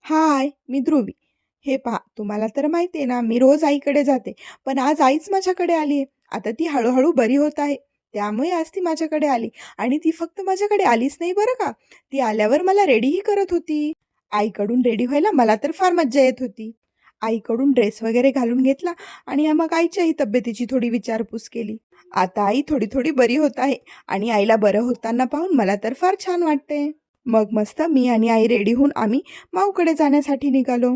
हाय, मी ध्रुवी. हे पहा, तुम्हाला तर माहिती आहे ना, मी रोज आईकडे जाते. पण आज आईच माझ्याकडे आली आहे. आता ती हळू-हळू बरी होत आहे. त्यामुळे आज ती माझ्याकडे आली आणि ती फक्त माझ्याकडे आलीच नाही बरं का. ती आल्यावर मला रेडीही करत होती. आईकडून रेडी व्हायला मला तर फार मज्जा येत होती. आईकडून ड्रेस वगैरे घालून घेतला आणि मग आईच्याही तब्येतीची थोडी विचारपूस केली. आता आई थोडी-थोडी बरी होत आहे आणि आईला बरं होताना पाहून मला तर फार छान वाटते. मग मस्त मी आणि आई रेडी होऊन आम्ही माऊकडे जाण्यासाठी निघालो.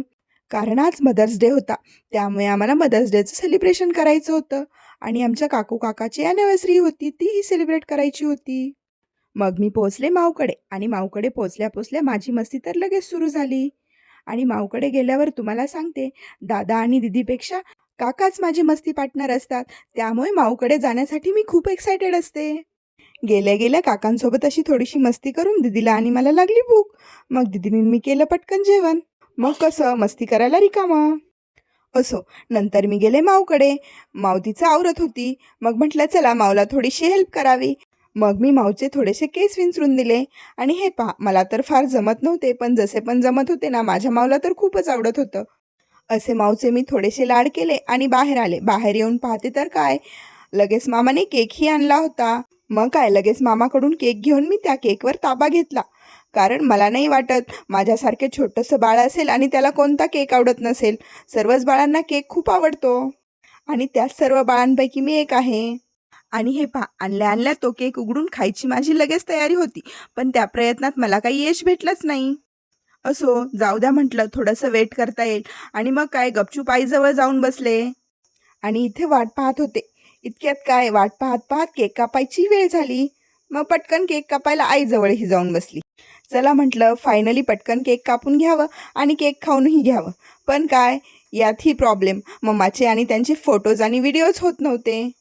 कारण आज मदर्स डे होता. त्यामुळे आम्हाला मदर्स डेचं सेलिब्रेशन करायचं होतं आणि आमच्या काकू-काकाची अॅनिव्हर्सरी होती, तीही सेलिब्रेट करायची होती. मग मी पोहोचले माऊकडे आणि माऊकडे पोहोचल्या-पोहोचल्या माझी मस्ती तर लगेच सुरू झाली. आणि माऊकडे गेल्यावर तुम्हाला सांगते, दादा आणि दीदीपेक्षा काकाच माझे मस्ती पार्टनर असतात. त्यामुळे माऊकडे जाण्यासाठी मी खूप एक्सायटेड असते. गेल्या-गेल्या काकांसोबत अशी थोडीशी मस्ती करून दीदीला आणि मला लागली भूक. मग दीदीने मी केलं पटकन जेवण. मग कसं मस्ती करायला रिकामं. असो, नंतर मी गेले माऊकडे. माऊ तिचं आवरत होती. मग म्हटलं चला माऊला थोडीशी हेल्प करावी. मग मी माऊचे थोडेसे केस विंचरून दिले आणि हे पहा, मला तर फार जमत नव्हते, पण जसे पण जमत होते ना, माझ्या माऊला तर खूपच आवडत होतं. असे माऊचे मी थोडेसे लाड केले आणि बाहेर आले. बाहेर येऊन पाहते तर काय, लगेच मामाने केकही आणला होता. मग काय, लगेच मामाकडून केक घेऊन मी त्या केकवर ताबा घेतला. कारण मला नाही वाटत माझ्यासारखे छोटंसं बाळ असेल आणि त्याला कोणता केक आवडत नसेल. सर्वच बाळांना केक खूप आवडतो आणि त्याच सर्व बाळांपैकी मी एक आहे. आणि हे पहा, आणल्या-आणल्या तो केक उघडून खायची माझी लगेच तयारी होती. पण त्या प्रयत्नात मला काही यश भेटलंच नाही. असो, जाऊ द्या म्हटलं, थोडंसं वेट करता येईल. आणि मग काय, गपचूप आईजवळ जाऊन बसले आणि इथे वाट पाहत होते. इतक्यात काय, वाट पाहत पाहत केक कापायची वेळ झाली. मग पटकन केक कापायला आईजवळही जाऊन बसली. चला म्हटलं, फायनली पटकन केक कापून घ्यावं आणि केक खाऊनही घ्यावं. पण काय, यातही प्रॉब्लेम, मम्माचे आणि त्यांचे फोटोज आणि व्हिडिओज होत नव्हते.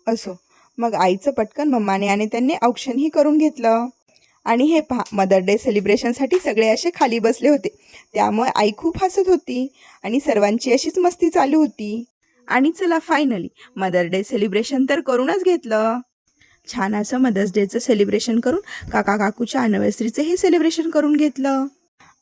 असो, मग आईचं पटकन मम्माने आणि त्यांनी औक्षणही करून घेतलं. आणि हे पहा, मदर डे सेलिब्रेशनसाठी सगळे असे खाली बसले होते. त्यामुळे आई खूप हसत होती आणि सर्वांची अशीच मस्ती चालू होती. आणि चला फायनली मदर डे सेलिब्रेशन तर करूनच घेतलं. छान असं मदर्स डेचं सेलिब्रेशन करून काका काकूच्या अॅनिव्हर्सरीचंही सेलिब्रेशन करून घेतलं.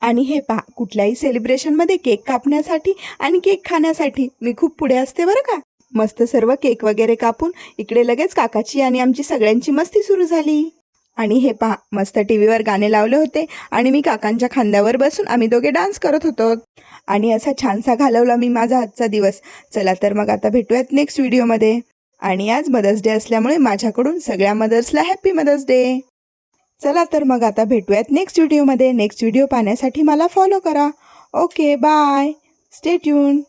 आणि हे पहा, कुठल्याही सेलिब्रेशनमध्ये केक कापण्यासाठी आणि केक खाण्यासाठी मी खूप पुढे असते बरं का. मस्त सर्व केक वगैरे कापून इकडे लगेच काकाची आणि आमची सगळ्यांची मस्ती सुरू झाली. आणि हे पहा, मस्त टी व्हीवर गाणे लावले होते आणि मी काकांच्या खांद्यावर बसून आम्ही दोघे डान्स करत होतो. आणि असा छानसा घालवला मी माझा आजचा दिवस. चला तर मग आता भेटूयात नेक्स्ट व्हिडिओमध्ये. आणि आज मदर्स डे असल्यामुळे माझ्याकडून सगळ्या मदर्सला हॅपी मदर्स डे. चला तर मग आता भेटूयात नेक्स्ट व्हिडिओमध्ये. नेक्स्ट व्हिडिओ पाहण्यासाठी मला फॉलो करा. Okay, bye. Stay tune.